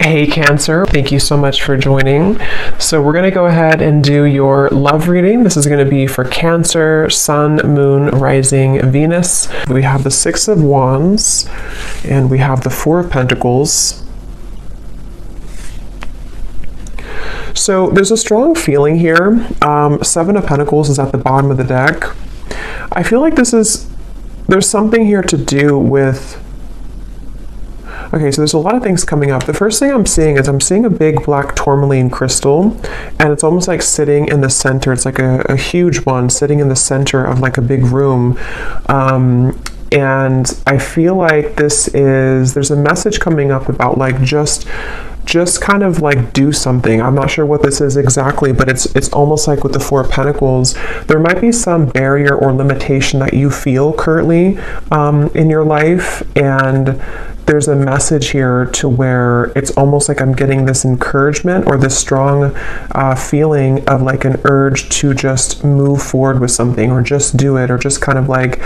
Hey Cancer, thank you so much for joining. So we're going to go ahead and do your love reading. This is going to be for Cancer, Sun, Moon, Rising, Venus. We have the Six of Wands and we have the Four of Pentacles. So there's a strong feeling here. Seven of Pentacles is at the bottom of the deck. I feel like there's something here to do with. Okay, so there's a lot of things coming up. The first thing I'm seeing is I'm seeing a big black tourmaline crystal, and it's almost like sitting in the center. It's like a huge one sitting in the center of like a big room. And I feel like there's a message coming up about like just kind of like do something. I'm not sure what this is exactly, but it's almost like with the Four of Pentacles, there might be some barrier or limitation that you feel currently in your life, and there's a message here to where it's almost like I'm getting this encouragement or this strong feeling of like an urge to just move forward with something, or just do it, or just kind of like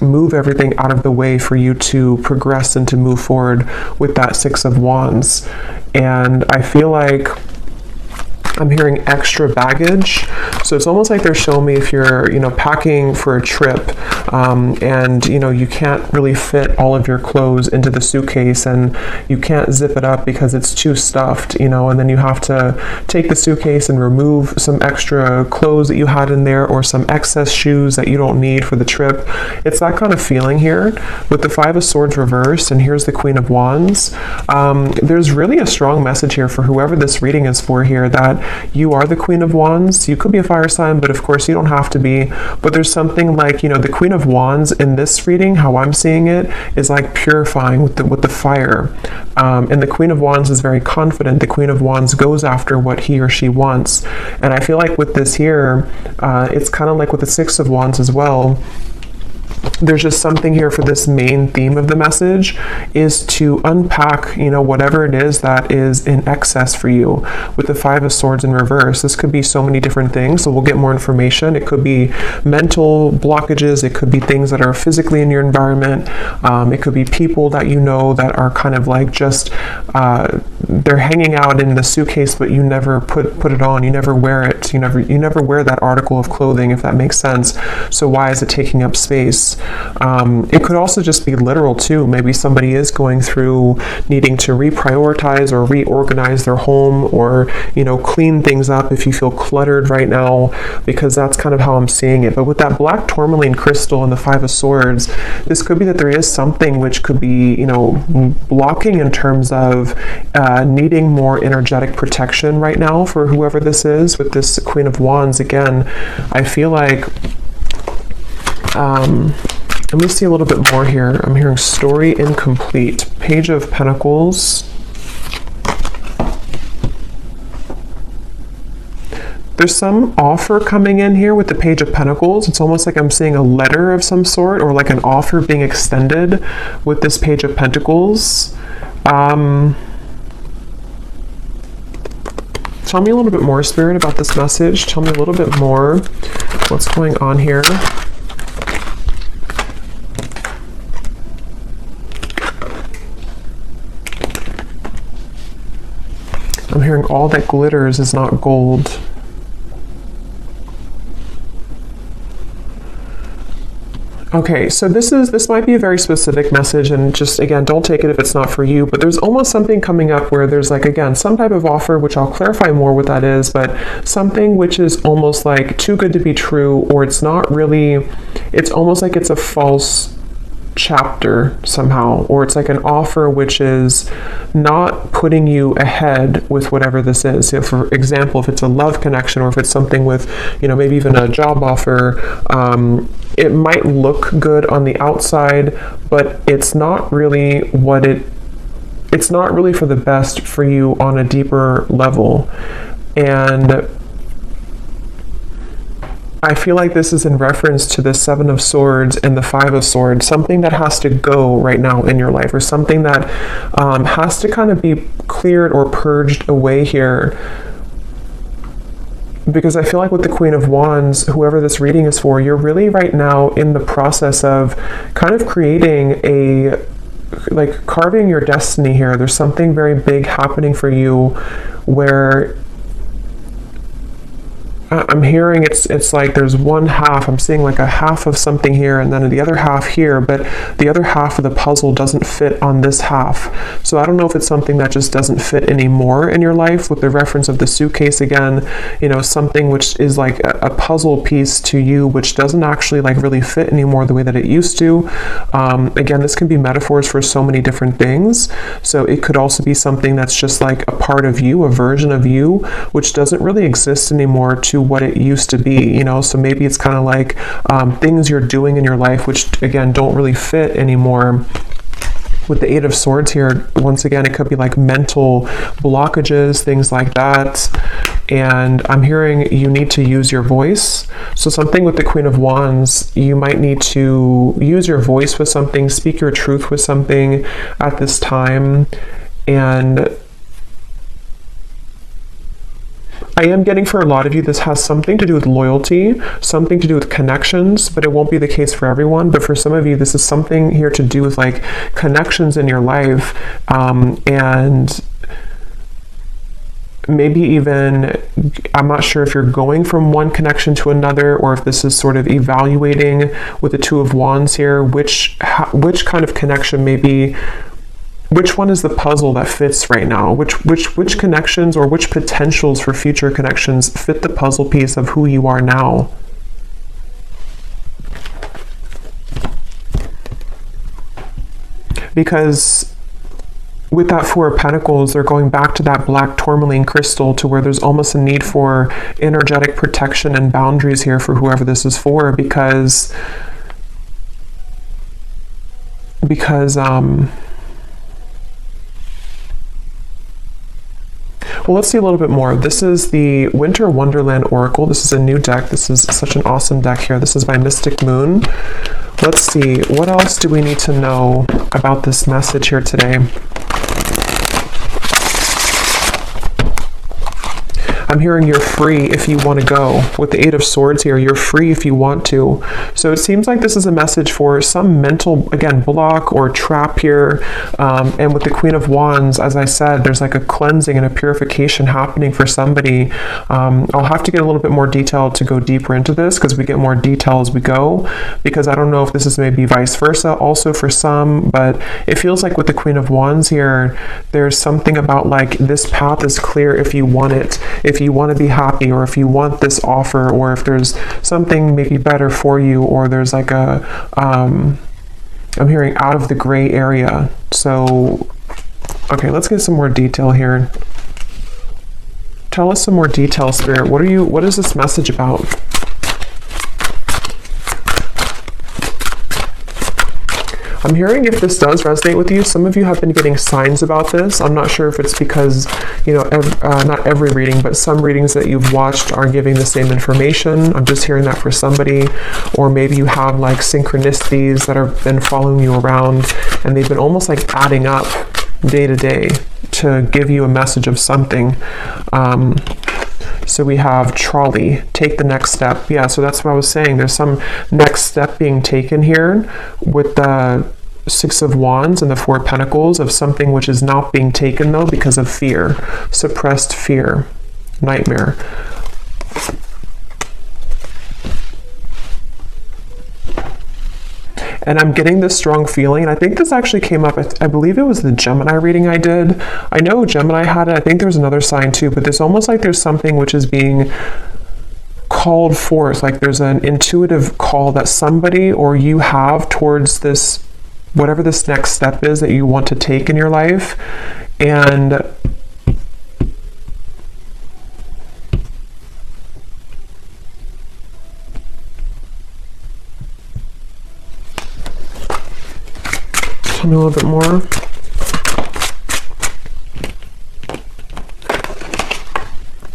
move everything out of the way for you to progress and to move forward with that Six of Wands. And I feel like I'm hearing extra baggage. So it's almost like they're showing me if you're, packing for a trip, and, you can't really fit all of your clothes into the suitcase, and you can't zip it up because it's too stuffed, and then you have to take the suitcase and remove some extra clothes that you had in there, or some excess shoes that you don't need for the trip. It's that kind of feeling here with the Five of Swords reversed, and here's the Queen of Wands. There's really a strong message here for whoever this reading is for here, that you are the Queen of Wands. You could be a fire sign, but of course you don't have to be. But there's something like, the Queen of Wands in this reading, how I'm seeing it, is like purifying with the fire. And the Queen of Wands is very confident. The Queen of Wands goes after what he or she wants. And I feel like with this here, it's kind of like with the Six of Wands as well. There's just something here for this main theme of the message is to unpack, whatever it is that is in excess for you. With the Five of Swords in reverse, this could be so many different things. So we'll get more information. It could be mental blockages. It could be things that are physically in your environment. It could be people that that are kind of like just, they're hanging out in the suitcase, but you never put it on. You never wear it. You never wear that article of clothing, if that makes sense. So why is it taking up space? It could also just be literal too. Maybe somebody is going through needing to reprioritize or reorganize their home, or clean things up if you feel cluttered right now, because that's kind of how I'm seeing it. But with that black tourmaline crystal and the Five of Swords, this could be that there is something which could be blocking in terms of needing more energetic protection right now for whoever this is. With this Queen of Wands, again, I feel like let me see a little bit more here. I'm hearing story incomplete. Page of Pentacles. There's some offer coming in here with the Page of Pentacles. It's almost like I'm seeing a letter of some sort, or like an offer being extended with this Page of Pentacles. Tell me a little bit more, Spirit, about this message. Tell me a little bit more. What's going on here? I'm hearing all that glitters is not gold. Okay, so this might be a very specific message, and just again, don't take it if it's not for you, but there's almost something coming up where there's like, again, some type of offer, which I'll clarify more what that is, but something which is almost like too good to be true, or it's not really, it's almost like it's a false chapter somehow, or it's like an offer which is not putting you ahead with whatever this is. So for example, if it's a love connection, or if it's something with, maybe even a job offer, it might look good on the outside, but it's not really it's not really for the best for you on a deeper level. And I feel like this is in reference to the Seven of Swords and the Five of Swords, something that has to go right now in your life, or something that has to kind of be cleared or purged away here. Because I feel like with the Queen of Wands, whoever this reading is for, you're really right now in the process of kind of creating like carving your destiny here. There's something very big happening for you where I'm hearing it's like there's one half, I'm seeing like a half of something here and then the other half here, but the other half of the puzzle doesn't fit on this half. So I don't know if it's something that just doesn't fit anymore in your life, with the reference of the suitcase again, you know, something which is like a puzzle piece to you which doesn't actually like really fit anymore the way that it used to. Again, this can be metaphors for so many different things. So it could also be something that's just like a part of you, a version of you, which doesn't really exist anymore to what it used to be, you know. So maybe it's kind of like things you're doing in your life which again don't really fit anymore. With the Eight of Swords here, once again, it could be like mental blockages, things like that. And I'm hearing you need to use your voice. So something with the Queen of Wands, you might need to use your voice with something, speak your truth with something at this time. And I am getting, for a lot of you, this has something to do with loyalty, something to do with connections, but it won't be the case for everyone. But for some of you, this is something here to do with like connections in your life, and maybe even, I'm not sure if you're going from one connection to another, or if this is sort of evaluating with the Two of Wands here, which kind of connection maybe. Which one is the puzzle that fits right now? Which connections or which potentials for future connections fit the puzzle piece of who you are now? Because with that Four of Pentacles, they're going back to that black tourmaline crystal, to where there's almost a need for energetic protection and boundaries here for whoever this is for, because well, let's see a little bit more. This is the Winter Wonderland Oracle. This is a new deck. This is such an awesome deck here. This is by Mystic Moon. Let's see, what else do we need to know about this message here today? I'm hearing you're free if you want to go. With the Eight of Swords here, you're free if you want to. So it seems like this is a message for some mental, again, block or trap here. And with the Queen of Wands, as I said, there's like a cleansing and a purification happening for somebody. I'll have to get a little bit more detail to go deeper into this, because we get more detail as we go, because I don't know if this is maybe vice versa also for some, but it feels like with the Queen of Wands here, there's something about like this path is clear if you want it. If you want to be happy, or if you want this offer, or if there's something maybe better for you, or there's like a I'm hearing out of the gray area. So okay, let's get some more detail here. Tell us some more detail, Spirit. What is this message about? I'm hearing, if this does resonate with you, some of you have been getting signs about this. I'm not sure if it's because, you know, not every reading, but some readings that you've watched are giving the same information. I'm just hearing that for somebody. Or maybe you have like synchronicities that have been following you around, and they've been almost like adding up day to day to give you a message of something. So we have trolley, take the next step. Yeah, so that's what I was saying. There's some next step being taken here with the Six of Wands and the Four of Pentacles, of something which is not being taken though because of fear, suppressed fear, nightmare. And I'm getting this strong feeling, and I think this actually came up, I believe it was the Gemini reading I did. I know Gemini had it, I think there's another sign too, but there's almost like there's something which is being called forth, like there's an intuitive call that somebody or you have towards this, whatever this next step is that you want to take in your life. And tell me a little bit more.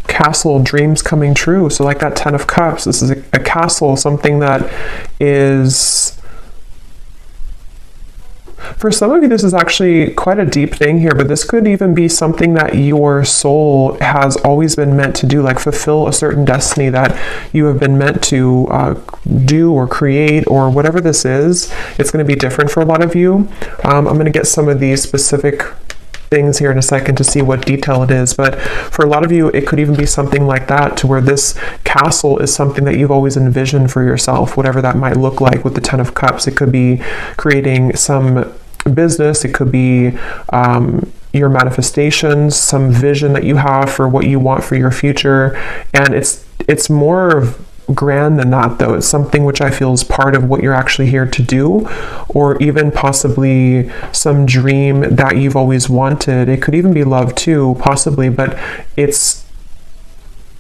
Castle, dreams coming true. So like that Ten of Cups, this is a castle, something that is For some of you, this is actually quite a deep thing here, but this could even be something that your soul has always been meant to do, like fulfill a certain destiny that you have been meant to do or create, or whatever this is. It's going to be different for a lot of you. I'm going to get some of these specific things here in a second to see what detail it is, but for a lot of you it could even be something like that, to where this castle is something that you've always envisioned for yourself, whatever that might look like. With the Ten of Cups, it could be creating some business, it could be your manifestations, some vision that you have for what you want for your future, and it's more grand than that, though. It's something which I feel is part of what you're actually here to do, or even possibly some dream that you've always wanted. It could even be love too, possibly, but it's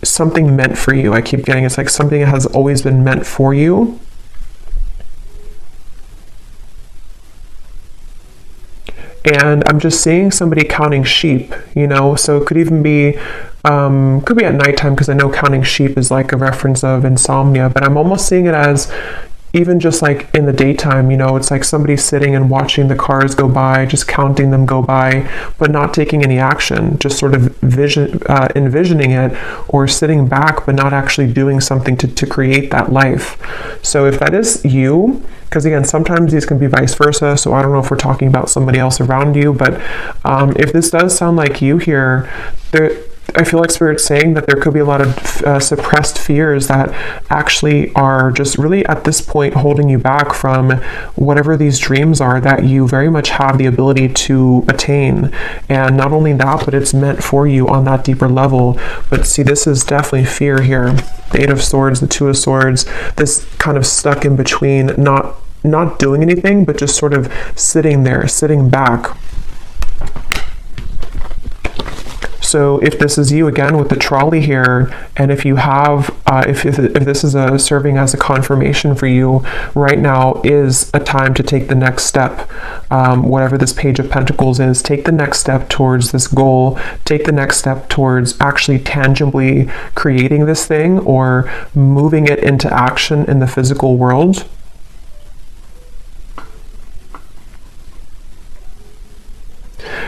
something meant for you. I keep getting it's like something that has always been meant for you. And I'm just seeing somebody counting sheep, so it could even be could be at nighttime, because I know counting sheep is like a reference of insomnia, but I'm almost seeing it as even just like in the daytime, it's like somebody sitting and watching the cars go by, just counting them go by, but not taking any action, just sort of envisioning it, or sitting back, but not actually doing something to create that life. So if that is you, because again, sometimes these can be vice versa, so I don't know if we're talking about somebody else around you, but if this does sound like you here, I feel like Spirit's saying that there could be a lot of suppressed fears that actually are just really at this point holding you back from whatever these dreams are that you very much have the ability to attain. And not only that, but it's meant for you on that deeper level. But see, this is definitely fear here. The Eight of Swords, the Two of Swords, this kind of stuck in between, not doing anything, but just sort of sitting there, sitting back. So if this is you again with the trolley here, and if you have, if this is serving as a confirmation for you, right now is a time to take the next step. Whatever this Page of Pentacles is, take the next step towards this goal, take the next step towards actually tangibly creating this thing or moving it into action in the physical world.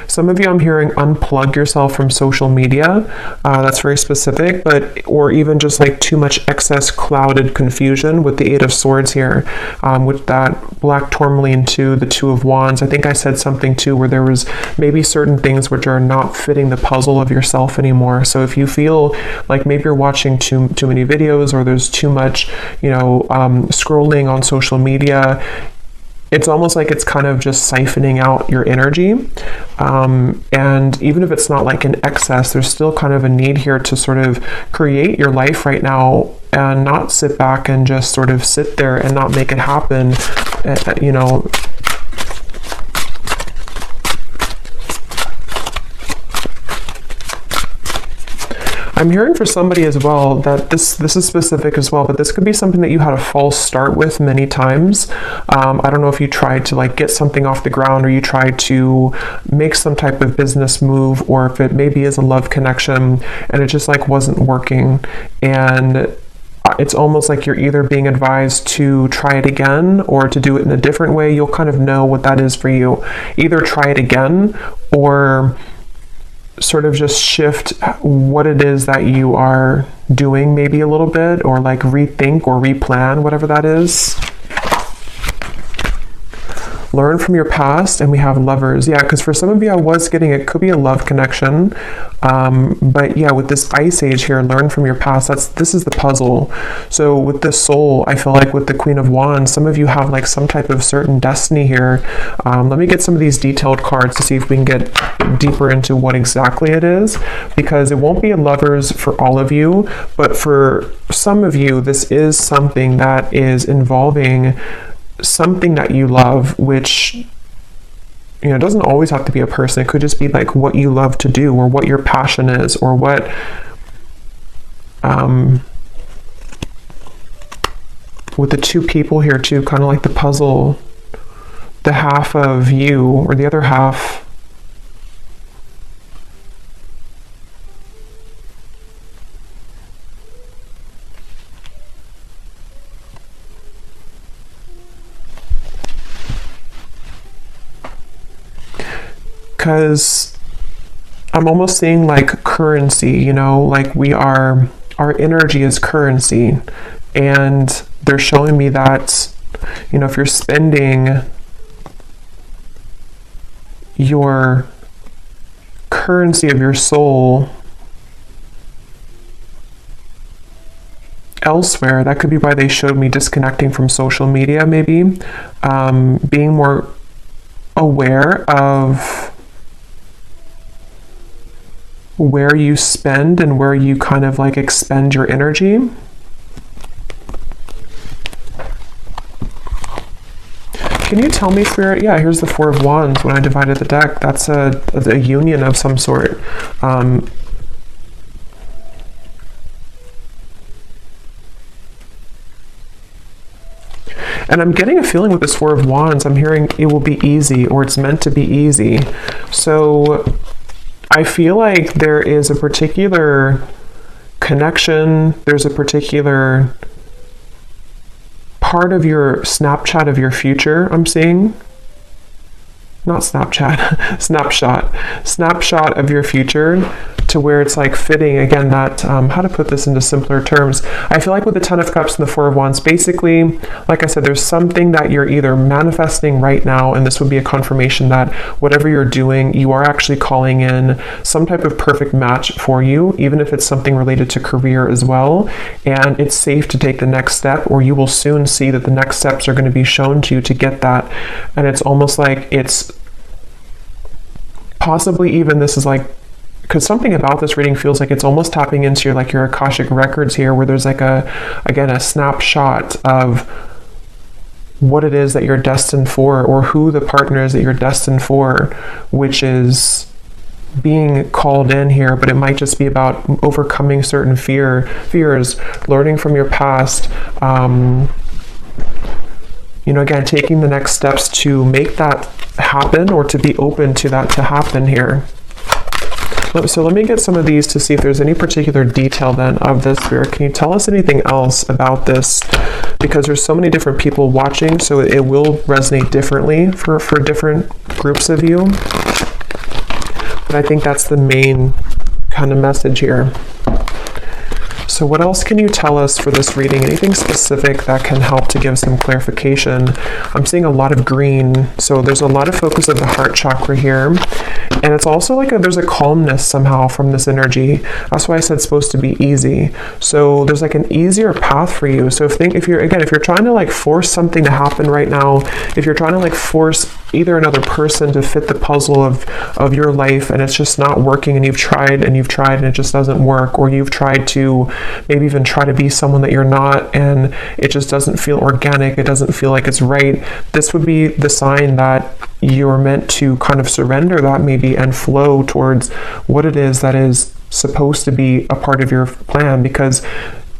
Some of you, I'm hearing unplug yourself from social media. That's very specific, or even just like too much excess clouded confusion with the Eight of Swords here, with that black tourmaline to the Two of Wands. I think I said something too where there was maybe certain things which are not fitting the puzzle of yourself anymore. So if you feel like maybe you're watching too many videos, or there's too much, scrolling on social media, it's almost like it's kind of just siphoning out your energy. And even if it's not like an excess, there's still kind of a need here to sort of create your life right now and not sit back and just sort of sit there and not make it happen, I'm hearing for somebody as well that this is specific as well, but this could be something that you had a false start with many times. I don't know if you tried to like get something off the ground, or you tried to make some type of business move, or if it maybe is a love connection and it just like wasn't working. And it's almost like you're either being advised to try it again or to do it in a different way. You'll kind of know what that is for you. Either try it again, or sort of just shift what it is that you are doing maybe a little bit, or like rethink or replan, whatever that is. Learn from your past, and we have Lovers. Yeah, because for some of you, I was getting it could be a love connection. But yeah, with this Ice Age here, learn from your past. This is the puzzle. So with the Soul, I feel like with the Queen of Wands, some of you have like some type of certain destiny here. Let me get some of these detailed cards to see if we can get deeper into what exactly it is, because it won't be a Lovers for all of you, but for some of you, this is something that is involving something that you love, which it doesn't always have to be a person. It could just be like what you love to do, or what your passion is, or what with the two people here too, kind of like the puzzle, the half of you or the other half. because I'm almost seeing like currency, you know, like our energy is currency. And they're showing me that, you know, if you're spending your currency of your soul elsewhere, that could be why they showed me disconnecting from social media, maybe, being more aware of where you spend and where you kind of like expend your energy. Can you tell me, Spirit? Yeah, here's the Four of Wands. When I divided the deck, that's a union of some sort. And I'm getting a feeling with this Four of Wands, I'm hearing it will be easy, or it's meant to be easy. So I feel like there is a particular connection, there's a particular part of your Snapchat of your future I'm seeing. Not Snapchat, snapshot of your future, to where it's like fitting, again, that, how to put this into simpler terms. I feel like with the Ten of Cups and the Four of Wands, basically, like I said, there's something that you're either manifesting right now, and this would be a confirmation that whatever you're doing, you are actually calling in some type of perfect match for you, even if it's something related to career as well. And it's safe to take the next step, or you will soon see that the next steps are going to be shown to you to get that. And it's almost like it's possibly even, this is like, because something about this reading feels like it's almost tapping into your Akashic records here, where there's like a snapshot of what it is that you're destined for, or who the partner is that you're destined for, which is being called in here. But it might just be about overcoming certain fears, learning from your past, you know, again, taking the next steps to make that happen, or to be open to that to happen here. So let me get some of these to see if there's any particular detail then of this, Spirit. Can you tell us anything else about this? Because there's so many different people watching, so it will resonate differently for different groups of you. But I think that's the main kind of message here. So what else can you tell us for this reading? Anything specific that can help to give some clarification? I'm seeing a lot of green, so there's a lot of focus of the heart chakra here. And it's also like there's a calmness somehow from this energy. That's why I said it's supposed to be easy. So there's like an easier path for you. So if you're trying to like force something to happen right now, if you're trying to like force either another person to fit the puzzle of your life, and it's just not working, and you've tried and it just doesn't work, or you've tried to maybe even try to be someone that you're not, and it just doesn't feel organic, it doesn't feel like it's right, this would be the sign that you're meant to kind of surrender that maybe and flow towards what it is that is supposed to be a part of your plan. Because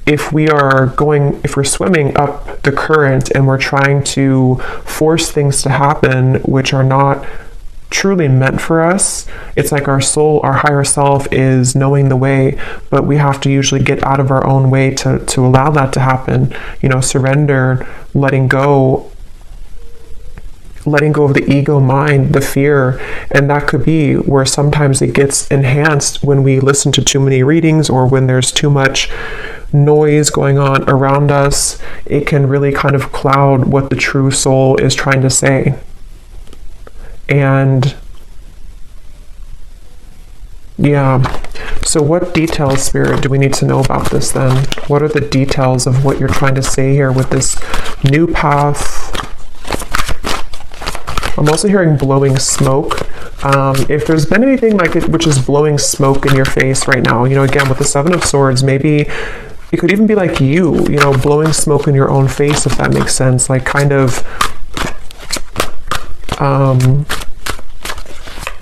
if we're swimming up the current and we're trying to force things to happen which are not truly meant for us, it's like our soul, our higher self is knowing the way, but we have to usually get out of our own way to allow that to happen. You know, surrender, letting go of the ego mind, the fear. And that could be where sometimes it gets enhanced when we listen to too many readings, or when there's too much noise going on around us. It can really kind of cloud what the true soul is trying to say. And yeah, so what details, Spirit, do we need to know about this then? What are the details of what you're trying to say here with this new path? I'm also hearing blowing smoke. If there's been anything like it which is blowing smoke in your face right now, you know, again with the Seven of Swords, maybe it could even be like you know, blowing smoke in your own face, if that makes sense, like kind of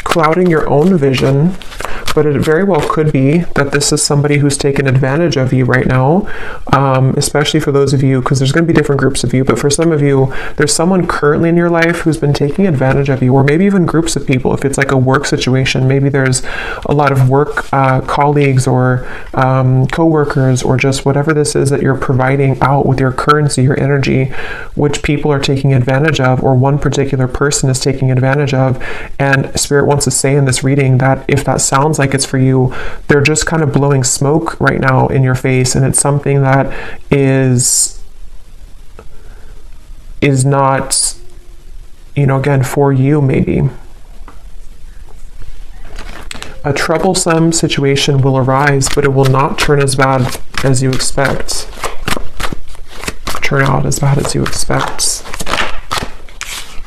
clouding your own vision. but it very well could be that this is somebody who's taken advantage of you right now, especially for those of you, because there's going to be different groups of you, but for some of you, there's someone currently in your life who's been taking advantage of you, or maybe even groups of people. If it's like a work situation, maybe there's a lot of work colleagues or co-workers, or just whatever this is that you're providing out with your currency, your energy, which people are taking advantage of, or one particular person is taking advantage of. And Spirit wants to say in this reading that if that sounds like it's for you, they're just kind of blowing smoke right now in your face, and it's something that is not, again, for you. Maybe a troublesome situation will arise, but it will not turn as bad as you expect. Turn out as bad as you expect.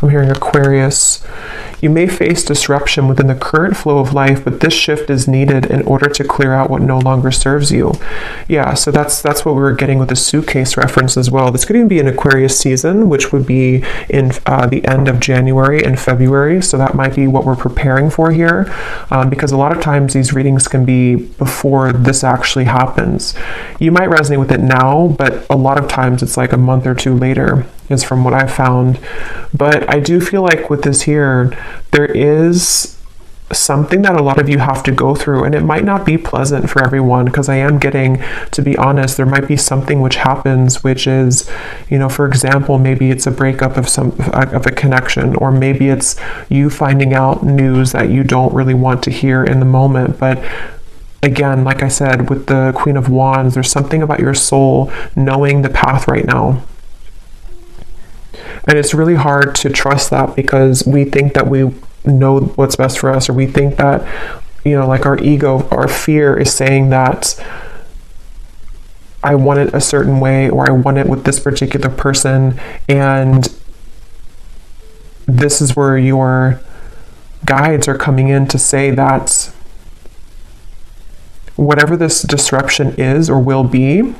I'm hearing Aquarius. You may face disruption within the current flow of life, but this shift is needed in order to clear out what no longer serves you. Yeah, so that's what we were getting with the suitcase reference as well. This could even be an Aquarius season, which would be in the end of January and February. So that might be what we're preparing for here, because a lot of times these readings can be before this actually happens. You might resonate with it now, but a lot of times it's like a month or two later, is from what I've found. But I do feel like with this here, there is something that a lot of you have to go through, and it might not be pleasant for everyone, because I am getting, to be honest, there might be something which happens, which is, for example, maybe it's a breakup of a connection, or maybe it's you finding out news that you don't really want to hear in the moment. But again, like I said, with the Queen of Wands, there's something about your soul knowing the path right now. And it's really hard to trust that, because we think that we know what's best for us, or we think that, like our ego, our fear is saying that I want it a certain way, or I want it with this particular person. And this is where your guides are coming in to say that whatever this disruption is or will be,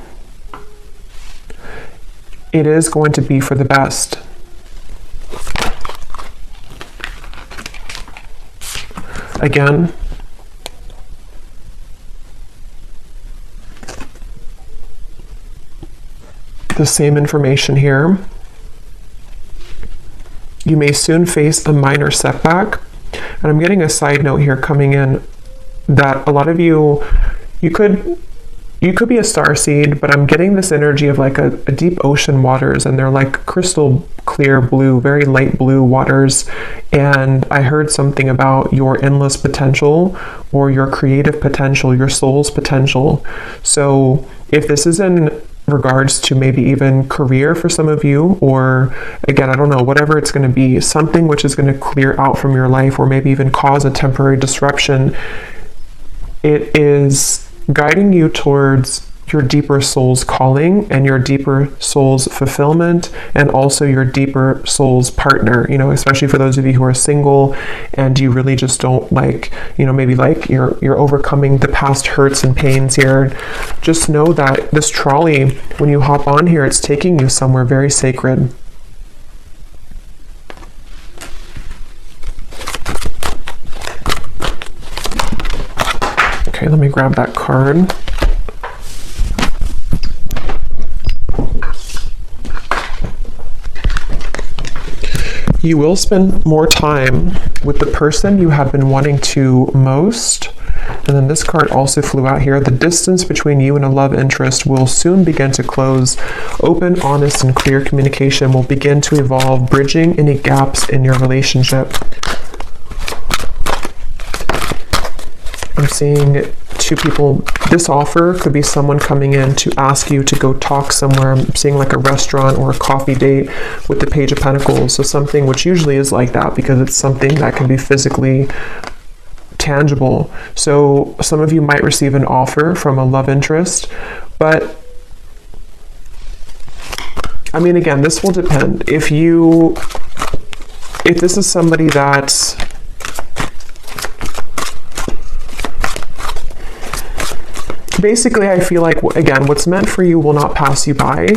it is going to be for the best. Again, the same information here. You may soon face a minor setback. And I'm getting a side note here coming in that a lot of you could be a starseed, but I'm getting this energy of like a deep ocean waters, and they're like crystal clear blue, very light blue waters. And I heard something about your endless potential, or your creative potential, your soul's potential. So if this is in regards to maybe even career for some of you, or again, I don't know, whatever it's going to be, something which is going to clear out from your life, or maybe even cause a temporary disruption, it is guiding you towards your deeper soul's calling and your deeper soul's fulfillment, and also your deeper soul's partner, especially for those of you who are single and you really just don't like, maybe like you're overcoming the past hurts and pains here. Just know that this trolley, when you hop on here, it's taking you somewhere very sacred. Okay, let me grab that card. You will spend more time with the person you have been wanting to most. And then this card also flew out here. The distance between you and a love interest will soon begin to close. Open, honest, and clear communication will begin to evolve, bridging any gaps in your relationship. I'm seeing two people. This offer could be someone coming in to ask you to go talk somewhere. I'm seeing like a restaurant or a coffee date with the Page of Pentacles. So something which usually is like that, because it's something that can be physically tangible. So some of you might receive an offer from a love interest, but I mean, again, this will depend. If this is somebody that basically, I feel like, again, what's meant for you will not pass you by.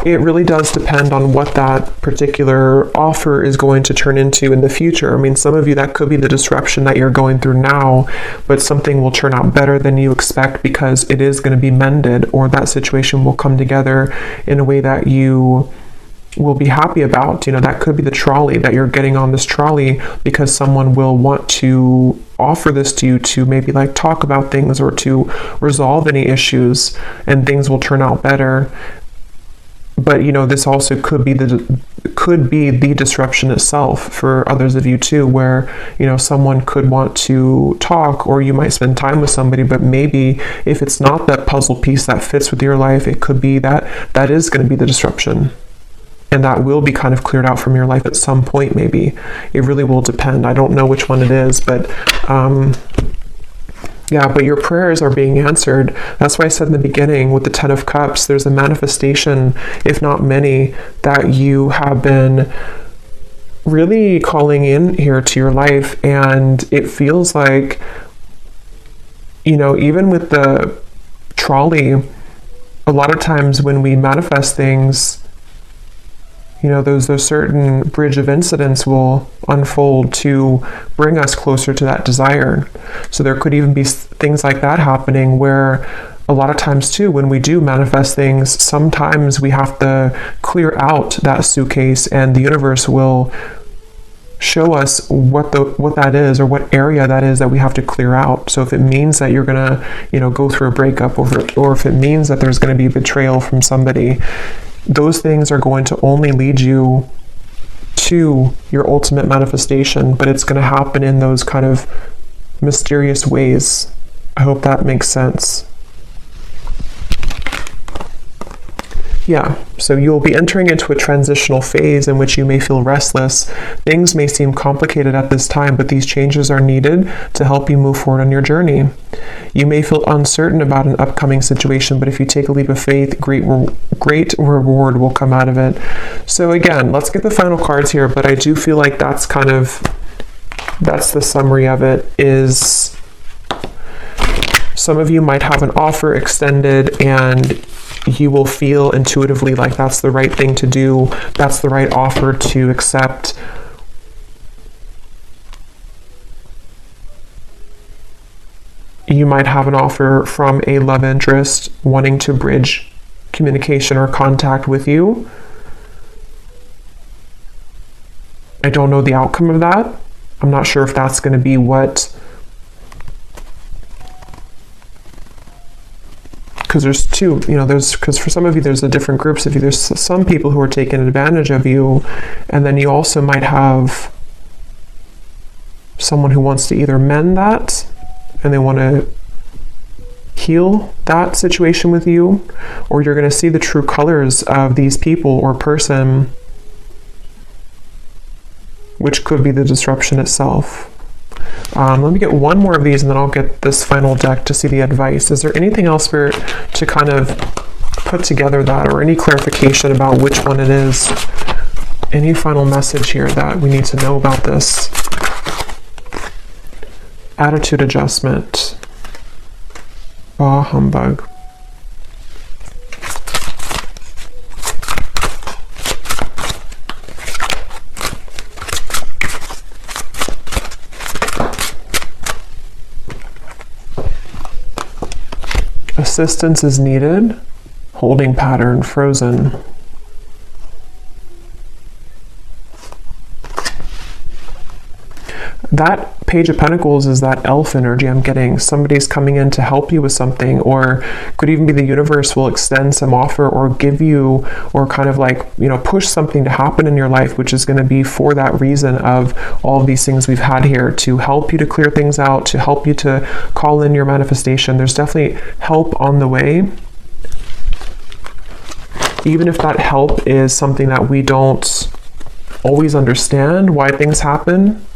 It really does depend on what that particular offer is going to turn into in the future. I mean, some of you, that could be the disruption that you're going through now, but something will turn out better than you expect because it is going to be mended, or that situation will come together in a way that you will be happy about. You know, that could be the trolley, that you're getting on this trolley because someone will want to offer this to you to maybe like talk about things or to resolve any issues, and things will turn out better. But you know, this also could be the disruption itself for others of you too, where, you know, someone could want to talk, or you might spend time with somebody, but maybe if it's not that puzzle piece that fits with your life, it could be that is going to be the disruption. And that will be kind of cleared out from your life at some point, maybe. It really will depend. I don't know which one it is, but yeah, but your prayers are being answered. That's why I said in the beginning with the 10 of Cups, there's a manifestation, if not many, that you have been really calling in here to your life. And it feels like, you know, even with the trolley, a lot of times when we manifest things, you know, those certain bridge of incidents will unfold to bring us closer to that desire. So there could even be things like that happening, where a lot of times too, when we do manifest things, sometimes we have to clear out that suitcase, and the universe will show us what that is, or what area that is that we have to clear out. So if it means that you're gonna, you know, go through a breakup, or if it means that there's going to be betrayal from somebody, those things are going to only lead you to your ultimate manifestation, but it's going to happen in those kind of mysterious ways. I hope that makes sense. Yeah, so you'll be entering into a transitional phase in which you may feel restless. Things may seem complicated at this time, but these changes are needed to help you move forward on your journey. You may feel uncertain about an upcoming situation, but if you take a leap of faith, great reward will come out of it. So again, let's get the final cards here, but I do feel like that's the summary of it. Is some of you might have an offer extended, and you will feel intuitively like that's the right thing to do, that's the right offer to accept. You might have an offer from a love interest wanting to bridge communication or contact with you. I don't know the outcome of that. I'm not sure if that's going to be what, because there's two, you know, because for some of you, there's the different groups of you. There's some people who are taking advantage of you, and then you also might have someone who wants to either mend that, and they want to heal that situation with you, or you're going to see the true colors of these people or person, which could be the disruption itself. Let me get one more of these, and then I'll get this final deck to see the advice. Is there anything else, Spirit, to kind of put together that, or any clarification about which one it is? Any final message here that we need to know about this? Attitude adjustment. Bah humbug. Assistance is needed. Holding pattern, frozen. That Page of Pentacles is that elf energy I'm getting. Somebody's coming in to help you with something, or could even be the universe will extend some offer or give you, or kind of like, you know, push something to happen in your life, which is going to be for that reason of all of these things we've had here, to help you to clear things out, to help you to call in your manifestation. There's definitely help on the way. Even if that help is something that we don't always understand why things happen.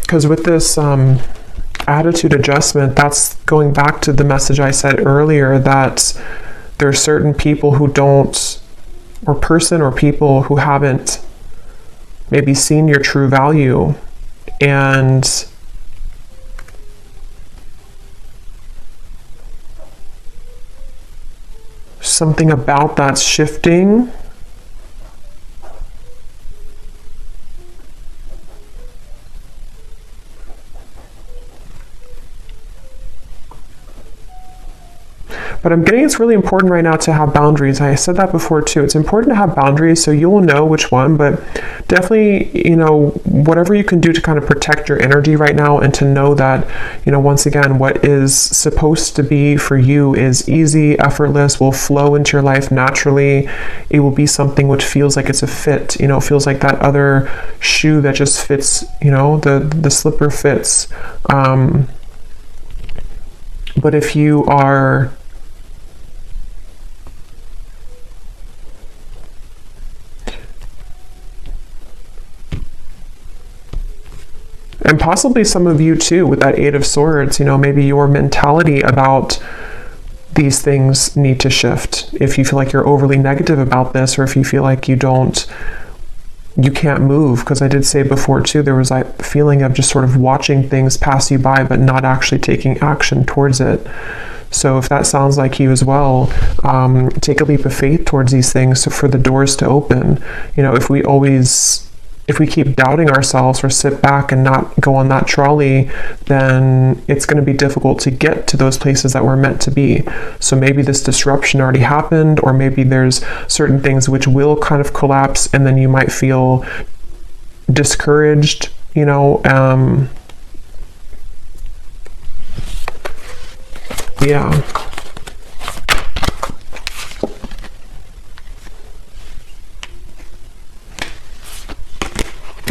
Because with this attitude adjustment, that's going back to the message I said earlier, that there are certain people who don't or person or people who haven't maybe seen your true value, and something about that's shifting. But I'm getting it's really important right now to have boundaries. I said that before too. It's important to have boundaries so you will know which one, but definitely, whatever you can do to kind of protect your energy right now, and to know that, once again, what is supposed to be for you is easy, effortless, will flow into your life naturally. It will be something which feels like it's a fit, feels like that other shoe that just fits, the slipper fits. But if you are and possibly some of you too, with that Eight of Swords, maybe your mentality about these things need to shift. If you feel like you're overly negative about this, or if you feel like you can't move, because I did say before too, there was that feeling of just sort of watching things pass you by, but not actually taking action towards it. So if that sounds like you as well, take a leap of faith towards these things for the doors to open. If we keep doubting ourselves or sit back and not go on that trolley, then it's going to be difficult to get to those places that we're meant to be. So maybe this disruption already happened, or maybe there's certain things which will kind of collapse, and then you might feel discouraged, yeah.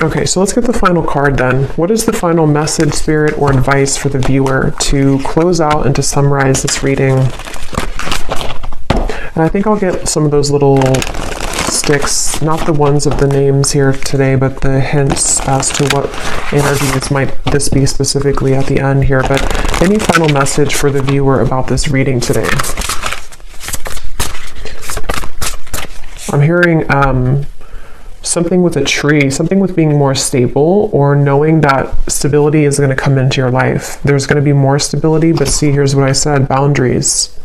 Okay, so let's get the final card then. What is the final message, spirit, or advice for the viewer to close out and to summarize this reading? And I think I'll get some of those little sticks, not the ones of the names here today, but the hints as to what energies might this be specifically at the end here. But any final message for the viewer about this reading today? I'm hearing something with a tree, something with being more stable, or knowing that stability is going to come into your life. There's going to be more stability, but see, here's what I said, boundaries.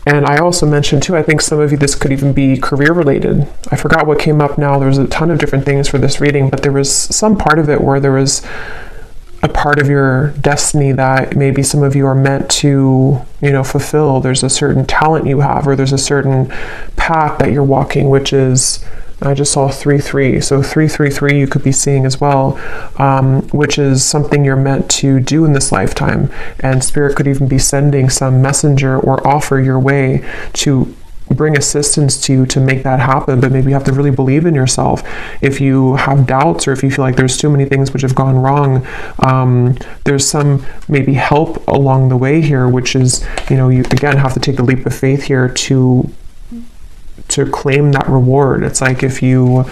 And I also mentioned too, I think some of you, this could even be career related. I forgot what came up now. There's a ton of different things for this reading, but there was some part of it where there was a part of your destiny that maybe some of you are meant to, fulfill. There's a certain talent you have, or there's a certain path that you're walking, which is, I just saw 3-3. So 3-3-3 you could be seeing as well, which is something you're meant to do in this lifetime. And Spirit could even be sending some messenger or offer your way to bring assistance to you to make that happen. But maybe you have to really believe in yourself. If you have doubts, or if you feel like there's too many things which have gone wrong, there's some maybe help along the way here, which is, you again have to take a leap of faith here to claim that reward. It's like if you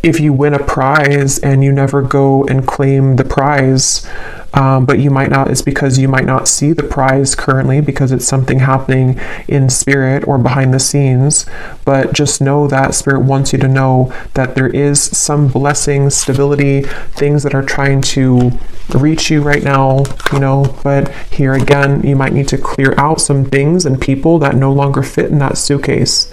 win a prize and you never go and claim the prize, but you might not, it's because you might not see the prize currently, because it's something happening in spirit or behind the scenes. But just know that Spirit wants you to know that there is some blessing, stability, things that are trying to reach you right now, but here again, you might need to clear out some things and people that no longer fit in that suitcase.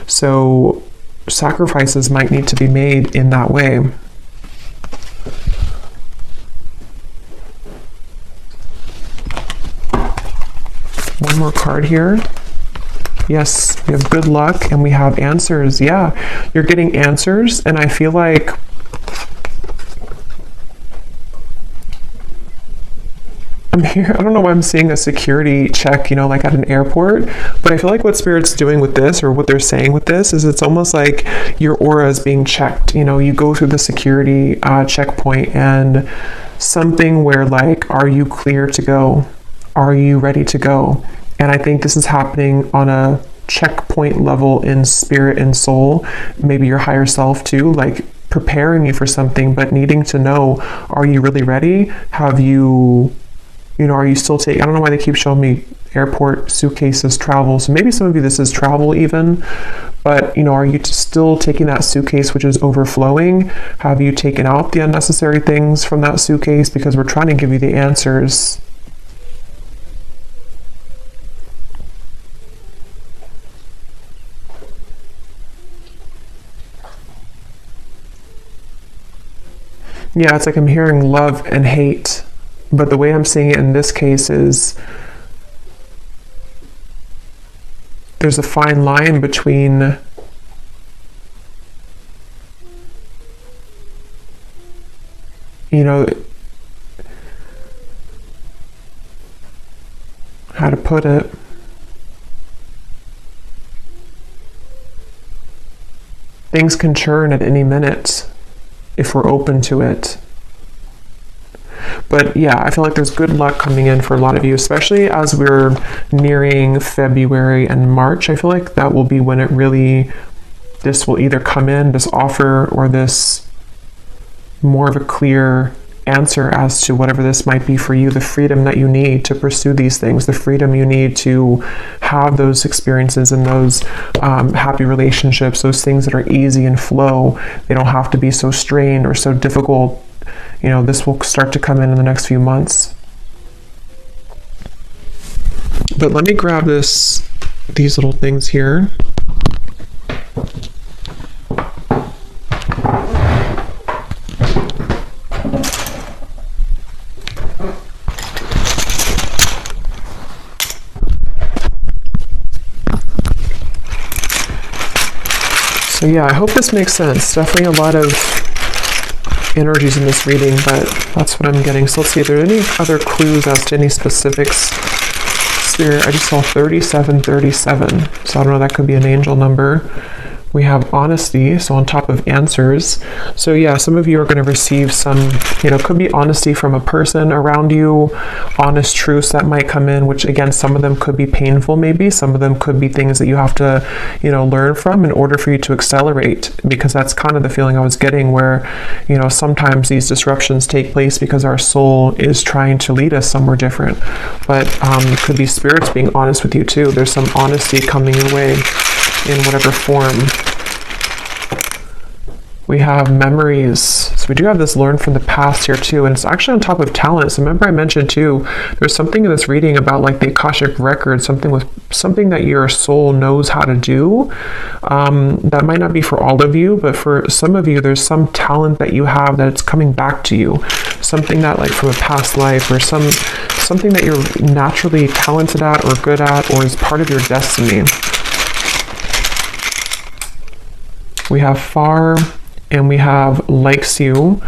So sacrifices might need to be made in that way. One more card here. Yes, we have good luck and we have answers. Yeah, you're getting answers, and I feel like I'm here. I don't know why I'm seeing a security check, like at an airport, but I feel like what Spirit's doing with this, or what they're saying with this, is it's almost like your aura is being checked. You go through the security checkpoint, and something where like, are you clear to go? Are you ready to go? And I think this is happening on a checkpoint level in spirit and soul, maybe your higher self too, like preparing you for something, but needing to know, are you really ready? Have you You know, are you still taking, I don't know why they keep showing me airport, suitcases, travel. So maybe some of you, this is travel even, but you know, are you still taking that suitcase which is overflowing? Have you taken out the unnecessary things from that suitcase? Because we're trying to give you the answers. Yeah, it's like I'm hearing love and hate, but the way I'm seeing it in this case is there's a fine line between you know, how to put it. Things can churn at any minute if we're open to it. But yeah, I feel like there's good luck coming in for a lot of you, especially as we're nearing February and March. I feel like that will be when it really, this will either come in, this offer, or this more of a clear answer as to whatever this might be for you, the freedom that you need to pursue these things, the freedom you need to have those experiences and those happy relationships, those things that are easy and flow. They don't have to be so strained or so difficult. You know, this will start to come in the next few months. But let me grab these little things here. So yeah, I hope this makes sense. Definitely a lot of energies in this reading, but that's what I'm getting. So let's see if there are any other clues as to any specifics. Spirit, I just saw 3737. So I don't know, that could be an angel number. We have honesty, so on top of answers. So yeah, some of you are going to receive some, you know, could be honesty from a person around you, honest truths that might come in, which again, some of them could be painful maybe, some of them could be things that you have to, you know, learn from in order for you to accelerate, because that's kind of the feeling I was getting where, you know, sometimes these disruptions take place because our soul is trying to lead us somewhere different. But it could be spirits being honest with you too. There's some honesty coming your way in whatever form. We have memories. So we do have this learn from the past here too, and it's actually on top of talent. So remember I mentioned too, there's something in this reading about like the Akashic record, something that your soul knows how to do. That might not be for all of you, but for some of you, there's some talent that you have that it's coming back to you. Something that like from a past life, or something that you're naturally talented at or good at, or is part of your destiny. We have far, and we have likes you.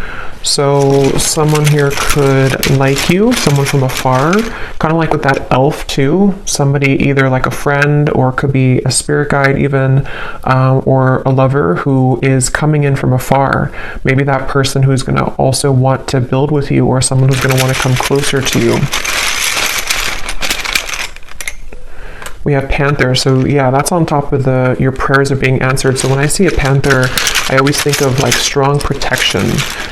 So someone here could like you, someone from afar, kind of like with that elf too. Somebody either like a friend, or could be a spirit guide even, or a lover who is coming in from afar. Maybe that person who's going to also want to build with you, or someone who's going to want to come closer to you. We have panther, so yeah, that's on top of your prayers are being answered. So when I see a panther, I always think of like strong protection.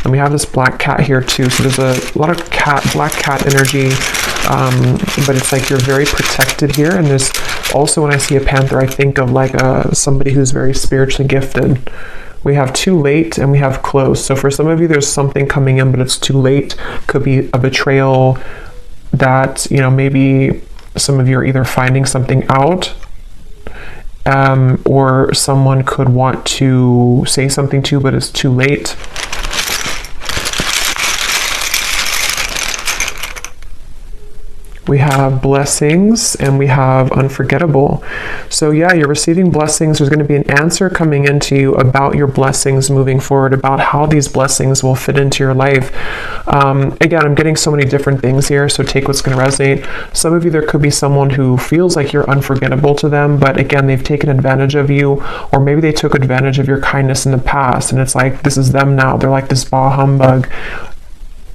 And we have this black cat here too, so there's a lot of black cat energy, but it's like you're very protected here. And there's also, when I see a panther, I think of like somebody who's very spiritually gifted. We have too late, and we have close. So for some of you, there's something coming in, but it's too late. Could be a betrayal that, you know, maybe some of you are either finding something out, or someone could want to say something to you, but it's too late. We have blessings, and we have unforgettable. So yeah, you're receiving blessings. There's going to be an answer coming into you about your blessings moving forward, about how these blessings will fit into your life. Again, I'm getting so many different things here, so take what's going to resonate. Some of you, there could be someone who feels like you're unforgettable to them, but again, they've taken advantage of you, or maybe they took advantage of your kindness in the past, and it's like, this is them now. They're like this bah humbug.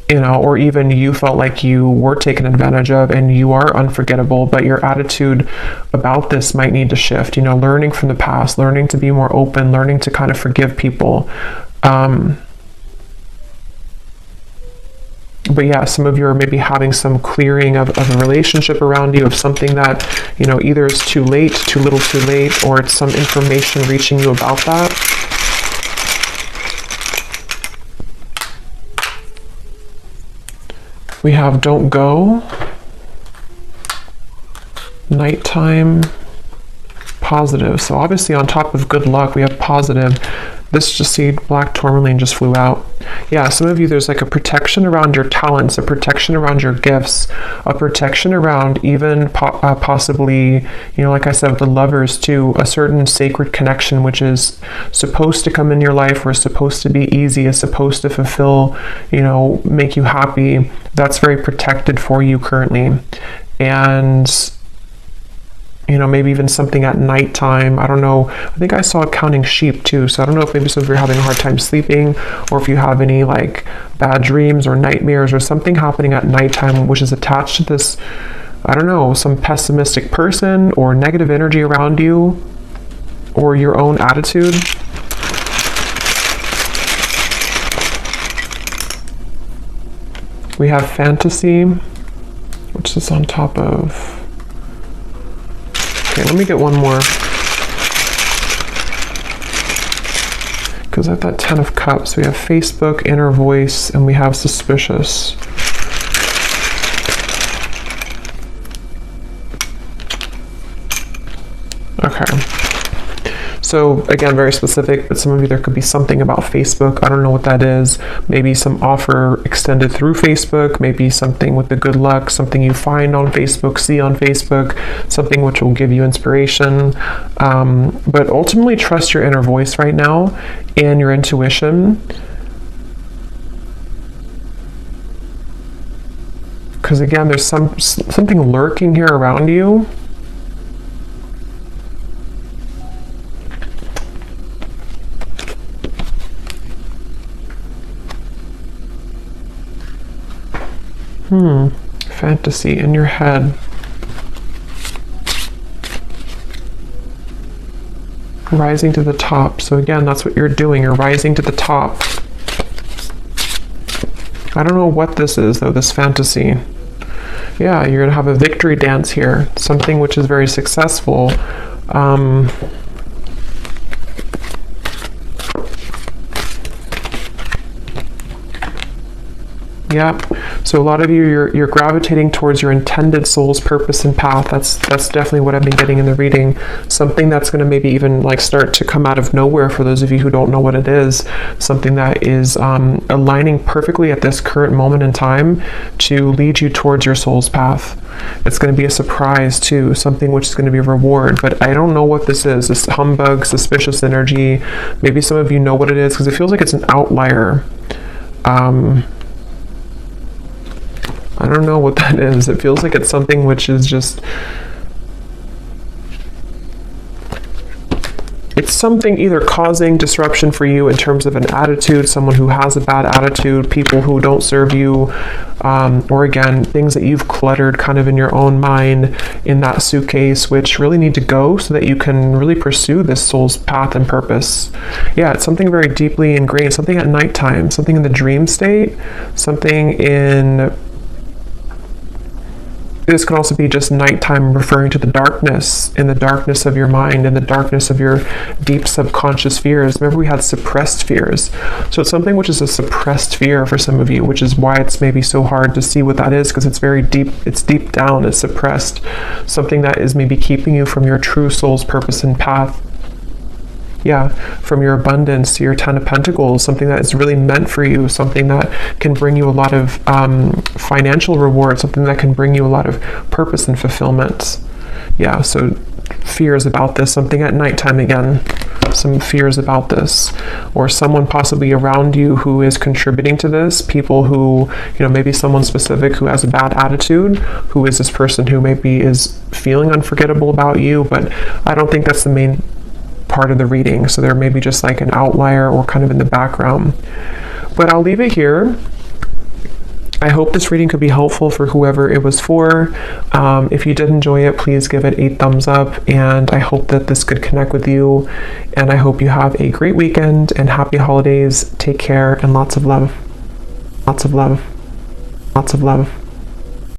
You know, or even you felt like you were taken advantage of and you are unforgettable, but your attitude about this might need to shift. You know, learning from the past, learning to be more open, learning to kind of forgive people. But yeah, some of you are maybe having some clearing of a relationship around you, of something that, you know, either is too late, too little too late, or it's some information reaching you about that. We have don't go, nighttime, positive. So obviously on top of good luck, we have positive. This just see black tourmaline just flew out. Yeah, some of you, there's like a protection around your talents, a protection around your gifts, a protection around even possibly, you know, like I said, with the lovers too, a certain sacred connection, which is supposed to come in your life, or is supposed to be easy, is supposed to fulfill, you know, make you happy. That's very protected for you currently. And you know, maybe even something at nighttime. I don't know. I think I saw counting sheep too. So I don't know if maybe some of you are having a hard time sleeping, or if you have any like bad dreams or nightmares or something happening at nighttime, which is attached to this, I don't know, some pessimistic person or negative energy around you, or your own attitude. We have fantasy, which is on top of. Okay, let me get one more. Because at that 10 of Cups, we have Facebook, inner voice, and we have suspicious. Okay. So again, very specific, but some of you, there could be something about Facebook. I don't know what that is. Maybe some offer extended through Facebook, maybe something with the good luck, something you find on Facebook, see on Facebook, something which will give you inspiration. But ultimately trust your inner voice right now and your intuition. Because again, there's something lurking here around you. Fantasy in your head. Rising to the top. So again, that's what you're doing. You're rising to the top. I don't know what this is though, this fantasy. Yeah, you're gonna have a victory dance here. Something which is very successful. Yep. So a lot of you, you're gravitating towards your intended soul's purpose and path. That's definitely what I've been getting in the reading. Something that's going to maybe even like start to come out of nowhere for those of you who don't know what it is. Something that is aligning perfectly at this current moment in time to lead you towards your soul's path. It's going to be a surprise too, something which is going to be a reward, but I don't know what this is. This humbug, suspicious energy. Maybe some of you know what it is because it feels like it's an outlier. I don't know what that is. It feels like it's something which is just, it's something either causing disruption for you in terms of an attitude, someone who has a bad attitude, people who don't serve you, or again, things that you've cluttered kind of in your own mind in that suitcase, which really need to go so that you can really pursue this soul's path and purpose. Yeah, it's something very deeply ingrained, something at nighttime, something in the dream state, something in... This can also be just nighttime, referring to the darkness, in the darkness of your mind, in the darkness of your deep subconscious fears. Remember, we had suppressed fears. So it's something which is a suppressed fear for some of you, which is why it's maybe so hard to see what that is, because it's very deep, it's deep down, it's suppressed. Something that is maybe keeping you from your true soul's purpose and path. Yeah, from your abundance to your 10 of Pentacles, something that is really meant for you, something that can bring you a lot of financial reward, something that can bring you a lot of purpose and fulfillment. Yeah, so fears about this, something at nighttime again, some fears about this, or someone possibly around you who is contributing to this, people who, you know, maybe someone specific who has a bad attitude, who is this person who maybe is feeling unforgettable about you, but I don't think that's the main part of the reading, so there may be just like an outlier or kind of in the background. But I'll leave it here. I hope this reading could be helpful for whoever it was for. If you did enjoy it, please give it a thumbs up, and I hope that this could connect with you, and I hope you have a great weekend and happy holidays. Take care and lots of love. Lots of love. Lots of love.